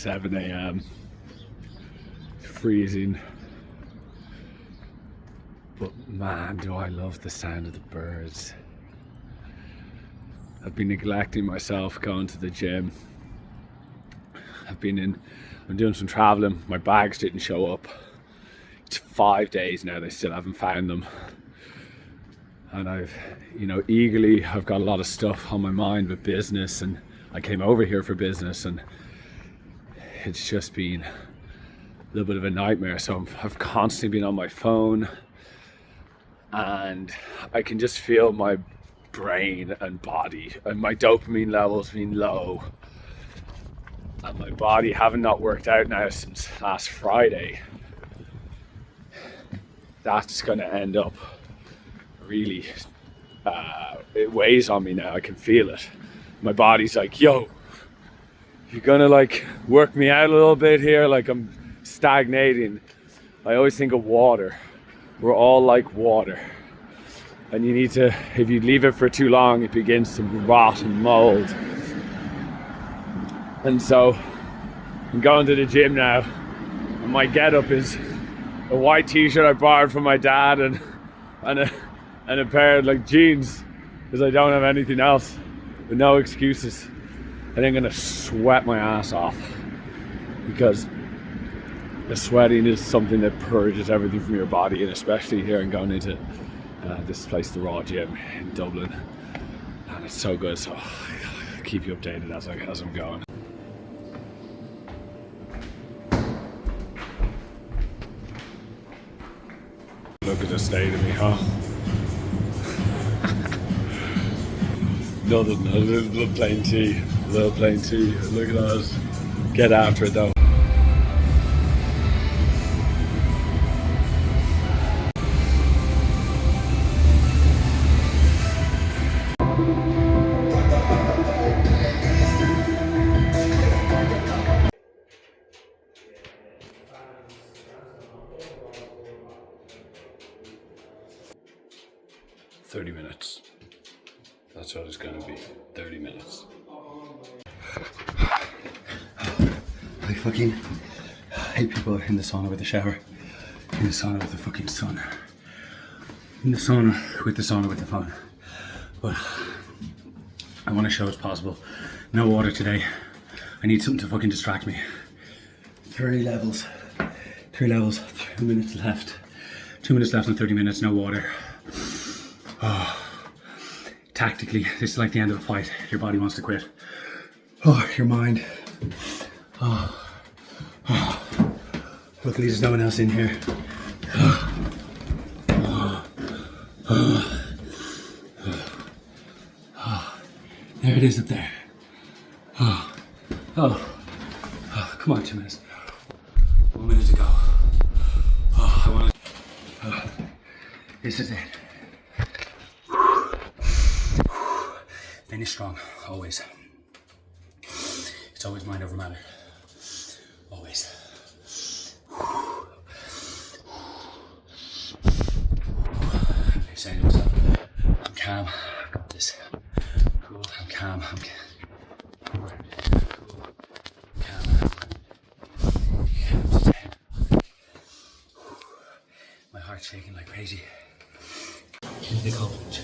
7 a.m. Freezing. But man, do I love the sound of the birds. I've been neglecting myself going to the gym. I'm doing some traveling. My bags didn't show up. It's 5 days now, they still haven't found them. And I've got a lot of stuff on my mind with business, and I came over here for business, and it's just been a little bit of a nightmare. So I've constantly been on my phone, and I can just feel my brain and body and my dopamine levels being low, and my body having not worked out now since last Friday. That's going to end up really, it weighs on me now. I can feel it. My body's like, yo, you're gonna like work me out a little bit here, like I'm stagnating. I always think of water. We're all like water, and you need to, if you leave it for too long, it begins to rot and mold. And so I'm going to the gym now, and my getup is a white t-shirt I borrowed from my dad and a pair of like jeans, because I don't have anything else, with no excuses. And I'm gonna sweat my ass off, because the sweating is something that purges everything from your body, and especially here and going into this place, the Raw Gym in Dublin, and it's so good. So I'll keep you updated as I'm going. Look at the state of me, huh? Nothing, a little plain tea. Look at that. Get after it though. Minutes. That's what it's going to be. 30 minutes. I fucking hate people in the sauna with the shower, in the sauna with the fucking sun, in the sauna with the phone. But I want to show it's possible. No water today. I need something to fucking distract me. 3 levels, 2 minutes left. 2 minutes left and 30 minutes, no water. Oh. Tactically, this is like the end of a fight. Your body wants to quit. Oh, your mind. Oh. Oh. Luckily there's no one else in here. Oh. Oh. Oh. Oh. There it is up there. Oh. Oh. Oh. Come on, 2 minutes. 1 minute to go. Oh, I want to. Oh. This is it. Finish strong, always. It's always mind over matter. Always. I'm saying to myself, I'm calm, I've got this. Cool, I'm calm, I'm cool, calm. Count to 10. My heart's shaking like crazy. They call plunge.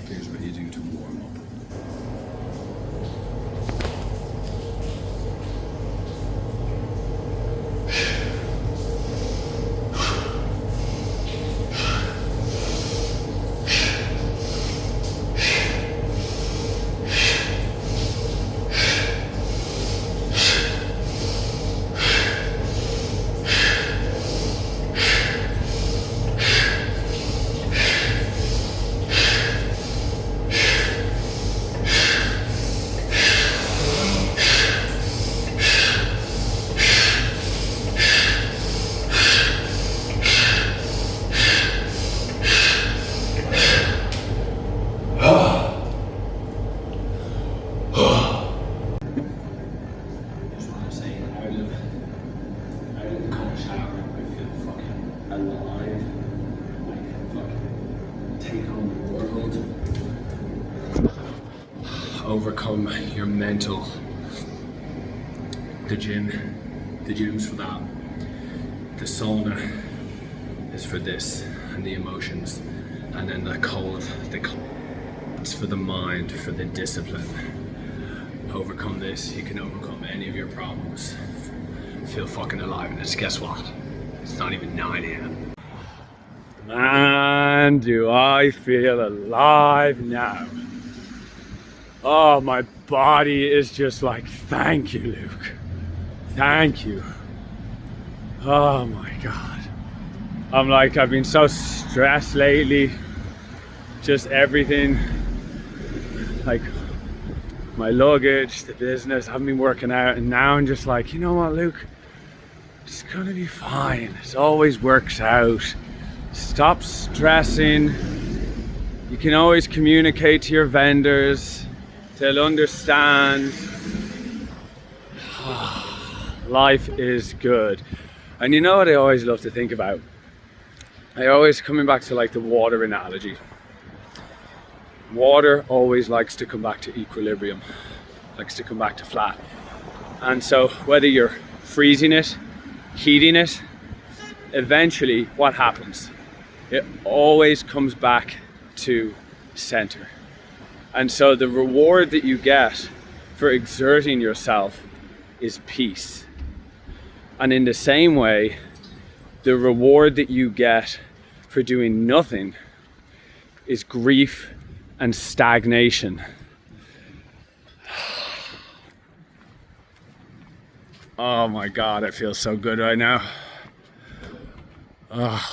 Here's what you do to warm up. Overcome your mental. The gym's for that. The sauna is for this and the emotions, and then the cold, it's for the mind, for the discipline. Overcome this, you can overcome any of your problems. Feel fucking alive, and it's, guess what? It's not even 9 a.m. Man, do I feel alive now. Oh, my body is just like, thank you, Luke. Thank you. Oh my God. I'm like, I've been so stressed lately. Just everything. Like my luggage, the business, I haven't been working out. And now I'm just like, you know what, Luke? It's gonna be fine. It always works out. Stop stressing. You can always communicate to your vendors. They'll understand. Life is good. And you know what I always love to think about? I always, coming back to like the water analogy. Water always likes to come back to equilibrium, likes to come back to flat. And so whether you're freezing it, heating it, eventually what happens? It always comes back to center. And so the reward that you get for exerting yourself is peace. And in the same way, the reward that you get for doing nothing is grief and stagnation. Oh my God, it feels so good right now. Oh,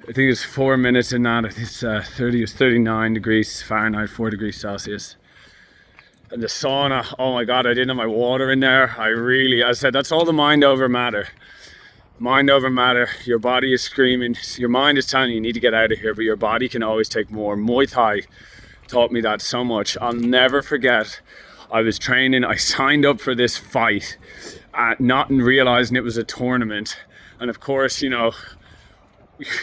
I think it's 4 minutes in that. It's 39 degrees Fahrenheit, 4 degrees Celsius. And the sauna, oh my God, I didn't have my water in there. I said, that's all the mind over matter. Mind over matter. Your body is screaming. Your mind is telling you need to get out of here, but your body can always take more. Muay Thai taught me that so much. I'll never forget. I was training. I signed up for this fight, not realizing it was a tournament. And of course, you know,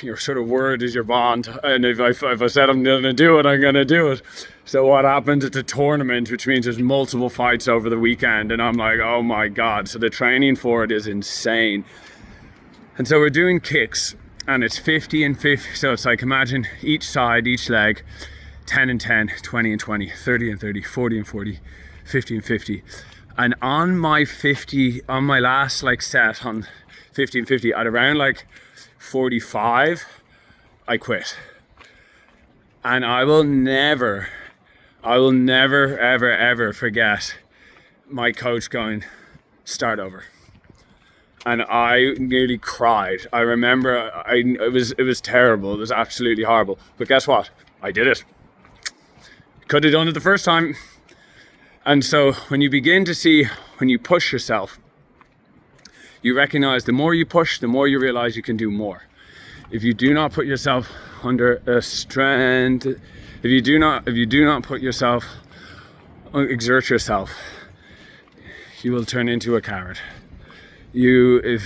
your sort of word is your bond. And if I said I'm going to do it, I'm going to do it. So what happens at the tournament, which means there's multiple fights over the weekend, and I'm like, oh my God. So the training for it is insane. And so we're doing kicks, and it's 50 and 50. So it's like, imagine each side, each leg, 10 and 10, 20 and 20, 30 and 30, 40 and 40, 50 and 50. And on my last like set on 50 and 50, at around like 45, I quit. And I will never, ever forget my coach going, start over. And I nearly cried. I remember it was terrible. It was absolutely horrible. But guess what? I did it. Could have done it the first time. And so when you begin to see, when you push yourself, you recognize the more you push, the more you realize you can do more. If you do not put yourself under a strand, if you do not put yourself, exert yourself, you will turn into a coward. If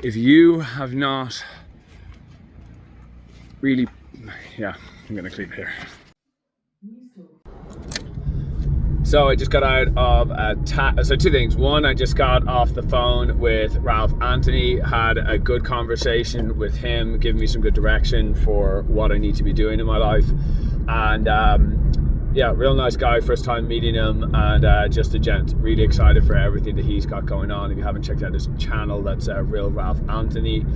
you have not really, yeah, I'm gonna clip here. So I just got out of so two things. One, I just got off the phone with Ralph Anthony, had a good conversation with him, giving me some good direction for what I need to be doing in my life. And yeah, real nice guy, first time meeting him, and just a gent. Really excited for everything that he's got going on. If you haven't checked out his channel, that's Real Ralph Anthony.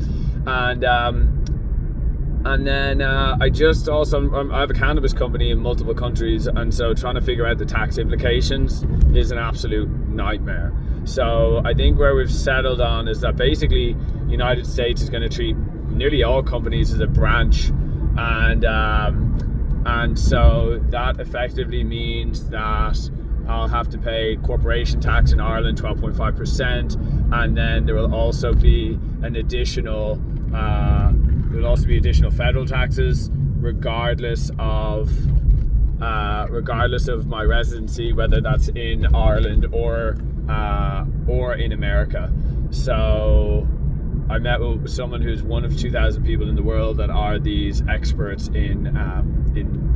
And then I just also, I have a cannabis company in multiple countries, and so trying to figure out the tax implications is an absolute nightmare. So I think where we've settled on is that basically United States is going to treat nearly all companies as a branch, and so that effectively means that I'll have to pay corporation tax in Ireland, 12.5%, and then there will also be an additional federal taxes regardless of my residency, whether that's in Ireland or in America. So I met with someone who's one of 2,000 people in the world that are these experts in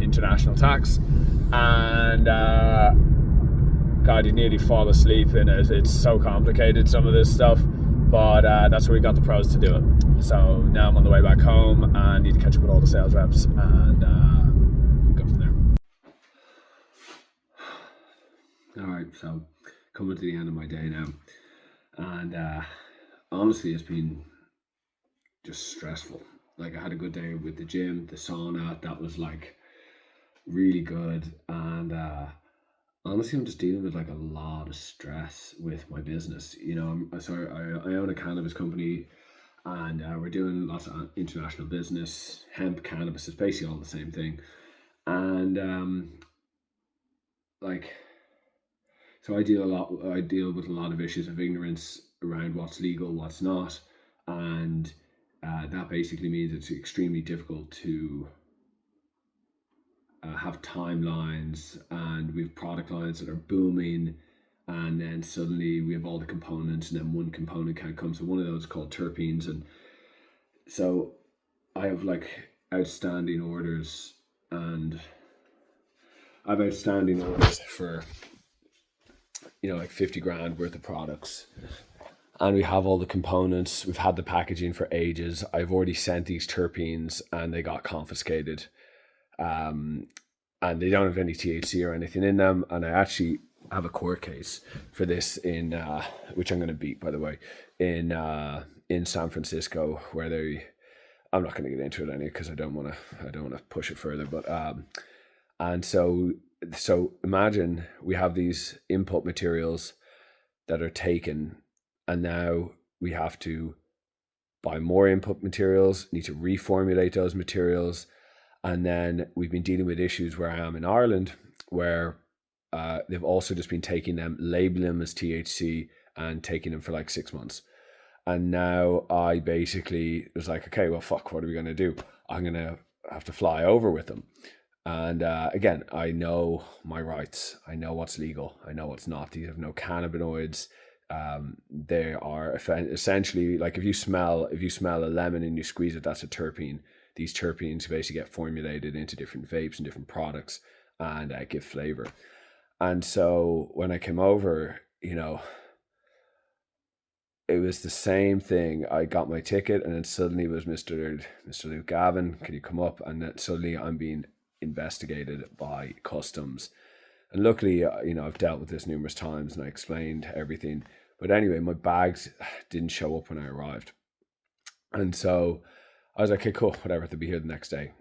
international tax, and God, you nearly fall asleep in it. It's so complicated, some of this stuff, but that's where we got the pros to do it. So now I'm on the way back home and need to catch up with all the sales reps and go from there. All right, so coming to the end of my day now, and honestly, it's been just stressful. Like, I had a good day with the gym, the sauna, that was like really good, and honestly, I'm just dealing with like a lot of stress with my business. You know, I own a cannabis company, and we're doing lots of international business. Hemp, cannabis is basically all the same thing, and so I deal with a lot of issues of ignorance around what's legal, what's not, and that basically means it's extremely difficult to have timelines, and we have product lines that are booming, and then suddenly we have all the components, and then one component can't come. So one of those is called terpenes, and so I have like outstanding orders, and I have outstanding orders for, you know, like 50 grand worth of products, and we have all the components. We've had the packaging for ages. I've already sent these terpenes and they got confiscated. and they don't have any THC or anything in them. And I actually have a court case for this in which I'm going to beat, by the way, in San Francisco, where they. I'm not going to get into it any because I don't want to push it further. But and so imagine we have these input materials that are taken, and now we have to buy more input materials, need to reformulate those materials. And then we've been dealing with issues where I am in Ireland, where they've also just been taking them, labeling them as THC and taking them for like 6 months. And now I basically was like, okay, well, fuck, what are we going to do? I'm going to have to fly over with them. And again, I know my rights. I know what's legal. I know what's not. These have no cannabinoids. They are essentially like if you smell a lemon and you squeeze it, that's a terpene. These terpenes basically get formulated into different vapes and different products and give flavor. And so when I came over, it was the same thing. I got my ticket, and then suddenly it was Mr. Luke Gavin, can you come up? And then suddenly I'm being investigated by customs. And luckily, I've dealt with this numerous times, and I explained everything. But anyway, my bags didn't show up when I arrived. And so I was like, okay, cool, whatever, they'll be here the next day.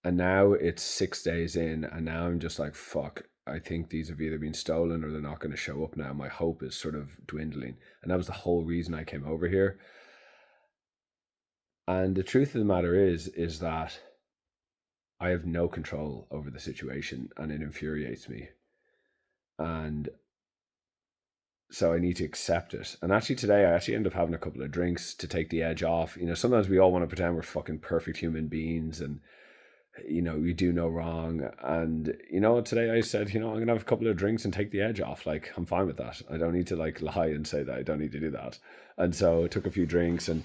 And now it's 6 days in, and now I'm just like, fuck, I think these have either been stolen or they're not going to show up now. My hope is sort of dwindling. And that was the whole reason I came over here. And the truth of the matter is that I have no control over the situation, and it infuriates me. And so I need to accept it. And actually today I actually end up having a couple of drinks to take the edge off. Sometimes we all want to pretend we're fucking perfect human beings and we do no wrong. And today I said, I'm gonna have a couple of drinks and take the edge off. Like, I'm fine with that. I don't need to like lie and say that I don't need to do that. And so I took a few drinks, and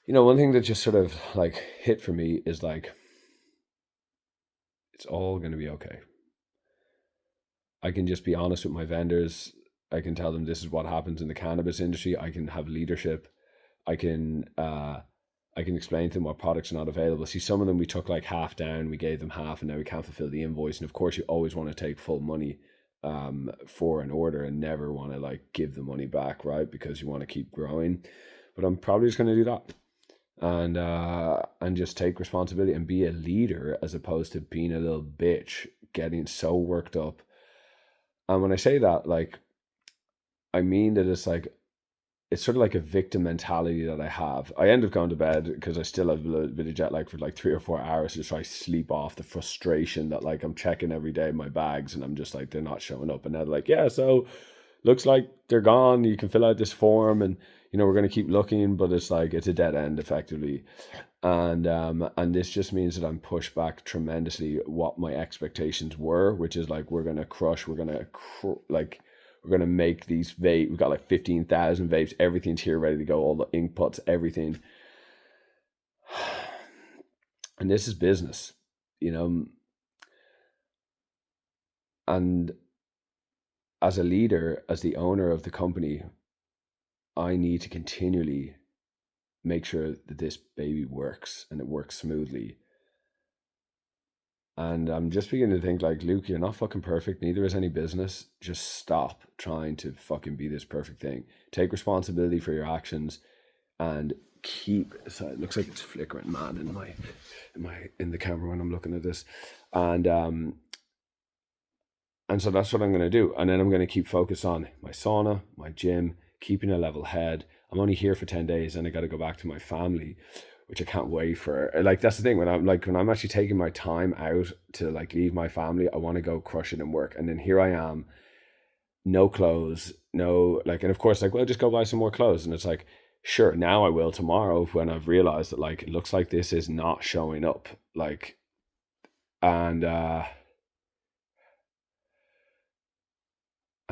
one thing that just sort of like hit for me is like, it's all gonna be okay. I can just be honest with my vendors. I can tell them this is what happens in the cannabis industry. I can have leadership. I can explain to them what products are not available. See, some of them we took like half down, we gave them half, and now we can't fulfill the invoice. And of course, you always want to take full money for an order and never want to like give the money back, right? Because you want to keep growing. But I'm probably just going to do that and just take responsibility and be a leader as opposed to being a little bitch, getting so worked up. And when I say that, like, I mean that it's sort of like a victim mentality that I have. I end up going to bed because I still have a little bit of jet lag for like 3 or 4 hours to try to sleep off the frustration that like I'm checking every day my bags and I'm just like, they're not showing up. And they're like, yeah, so looks like they're gone. You can fill out this form and, we're going to keep looking, but it's like, it's a dead end effectively. And this just means that I'm pushed back tremendously what my expectations were, which is like, we're going to make these vape. We've got like 15,000 vapes. Everything's here ready to go. All the inputs, everything. And this is business, and as a leader, as the owner of the company, I need to continually make sure that this baby works and it works smoothly. And I'm just beginning to think like, Luke, you're not fucking perfect. Neither is any business. Just stop trying to fucking be this perfect thing. Take responsibility for your actions and keep. So it looks like it's flickering mad in the camera when I'm looking at this. And so that's what I'm going to do. And then I'm going to keep focus on my sauna, my gym, keeping a level head. I'm only here for 10 days and I got to go back to my family, which I can't wait for. Like, that's the thing, when I'm actually taking my time out to like leave my family, I want to go crush it and work. And then here I am, no clothes, no, like, and of course, like, well, just go buy some more clothes. And it's like, sure, now I will tomorrow when I've realized that like, it looks like this is not showing up. Like, and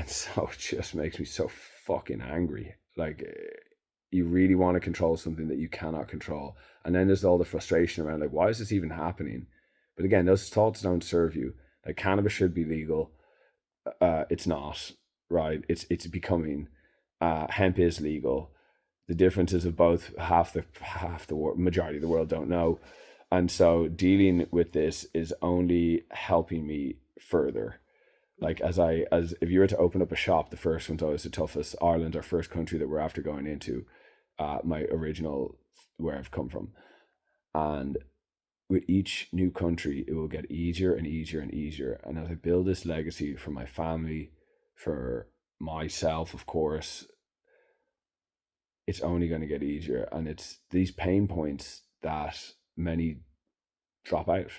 so it just makes me so fucking angry. Like, you really want to control something that you cannot control. And then there's all the frustration around like, why is this even happening? But again, those thoughts don't serve you. Like, cannabis should be legal. It's not, right? It's becoming. Hemp is legal. The differences of both, half the majority of the world don't know. And so dealing with this is only helping me further. Like as if you were to open up a shop, the first one's always the toughest. Ireland, our first country that we're after going into, my original, where I've come from. And with each new country, it will get easier and easier and easier. And as I build this legacy for my family, for myself, of course, it's only going to get easier. And it's these pain points that many drop out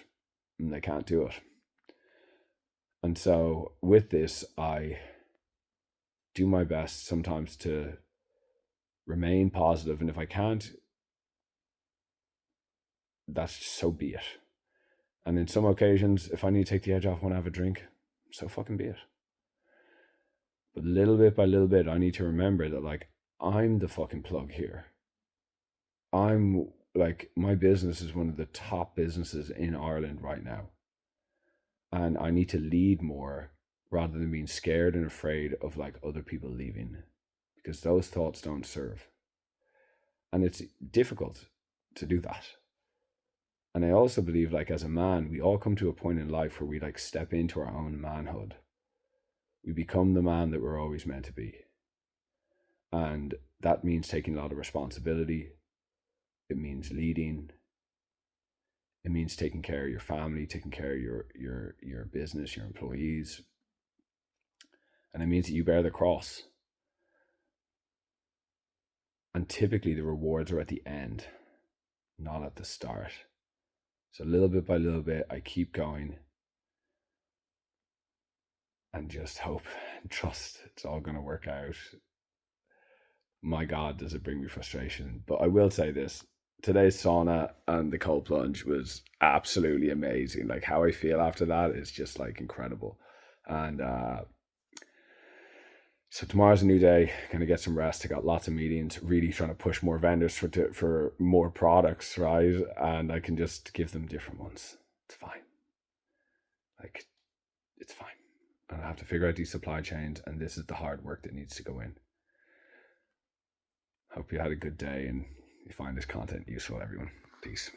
and they can't do it. And so with this, I do my best sometimes to remain positive. And if I can't, that's so be it. And in some occasions, if I need to take the edge off when I have a drink, so fucking be it. But little bit by little bit, I need to remember that, like, I'm the fucking plug here. I'm like, my business is one of the top businesses in Ireland right now. And I need to lead more rather than being scared and afraid of like other people leaving, because those thoughts don't serve. And it's difficult to do that. And I also believe, like, as a man, we all come to a point in life where we like step into our own manhood. We become the man that we're always meant to be. And that means taking a lot of responsibility. It means leading. It means taking care of your family, taking care of your business, your employees. And it means that you bear the cross. And typically the rewards are at the end, not at the start. So little bit by little bit, I keep going and just hope and trust it's all going to work out. My God, does it bring me frustration. But I will say this, today's sauna and the cold plunge was absolutely amazing. Like, how I feel after that is just like incredible. And so tomorrow's a new day. Gonna get some rest. I got lots of meetings, really trying to push more vendors for more products, right? And I can just give them different ones. It's fine. Like, it's fine. And I have to figure out these supply chains, and this is the hard work that needs to go in. Hope you had a good day and you find this content useful, everyone. Peace.